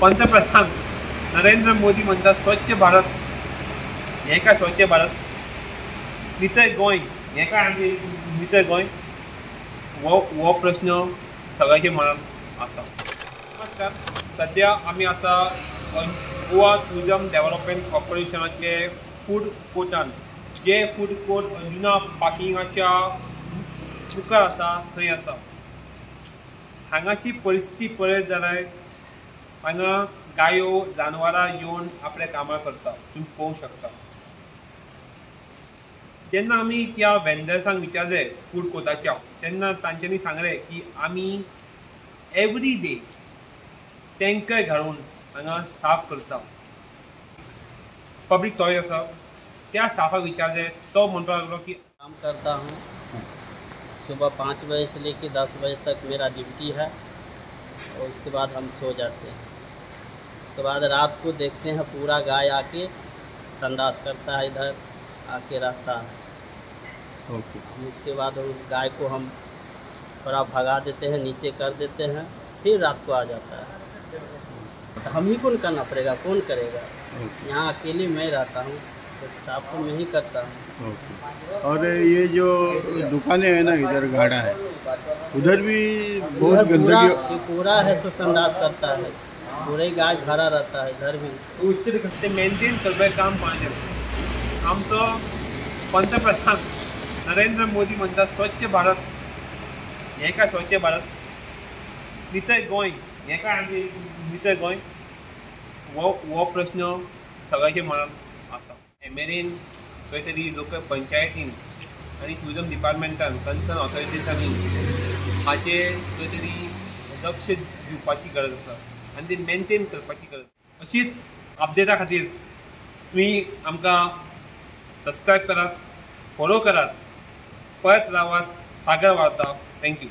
पंतप्रधान नरेंद्र मोदी म्हणतात स्वच्छ भारत. हे काय स्वच्छ भारत? नितळ गोंय हे काय आमचे नितळ गोंय? वो प्रश्न सगळ्याचे मनात आसा. नमस्कार. सध्या आमी आसा गोवा टुरिजम डेव्हलपमेंट कॉर्पोरेशनाचे फूड कोर्टान. जे फूड कोर्ट अंजुना पार्किंगाच्या मुखार आसा थंय आसा. हांगाची परिस्थिती पळयत जाल्यार हांगा गायो जानवरां येवन आपले कामां करता. तुम्ही पळोवंक शकता. जेन्ना आमी त्या वेंडर्सांक विचारले फूड कोर्टाच्या तेन्ना तांच्यांनी सांगलें की आमी एवरी डे टँकर घालून हांगा साफ करता. पब्लीक टॉयलेट आसा त्या स्टाफाक विचारले तो म्हणपाक लागलो की काम करता हूँ. सुबह 5 बजे से लेकर 10 बजे तक मेरा ड्यूटी है और उसके बाद हम सो जाते हैं. उसके बाद रात को देखते हैं पूरा गाय आके संडास करता है इधर आके रहता है. उसके बाद उस गाय को हम थोड़ा भगा देते हैं, नीचे कर देते हैं, फिर रात को आ जाता है. तो हम ही को करना पड़ेगा, कौन करेगा? यहाँ अकेले मैं रहता हूँ तो साफ तो मैं ही करता हूँ. और ये जो दुकानें हैं ना इधर गाड़ा है उधर भी बहुत गंदगी पूरा है सो संडास करता है. पूरे गाय भरा रहता है इधर भी. उससे मेंटेन करपाचें काम पाहिजे. आमचो पंतप्रधान नरेंद्र मोदी म्हणतात स्वच्छ भारत. हे काय स्वच्छ भारत? नितळ गोंय हे काय आमचे नितळ गोंय? वो प्रश्न सगळ्याचे मनात आसा. मेरेन खंय तरी लोकल पंचायतीन आनी टुरिजम डिपार्टमेंटान कन्सर्न ऑथॉरिटीजांनी हाचेर खंय तरी लक्ष दिवपाची गरज आसा आनी ती मेंटेन करपाची गरज. अशीच अपडेटा खातीर तुम्ही आमकां सबस्क्रायब करात, फॉलो करात, पळयत रावात सागर वार्ता. थँक्यू.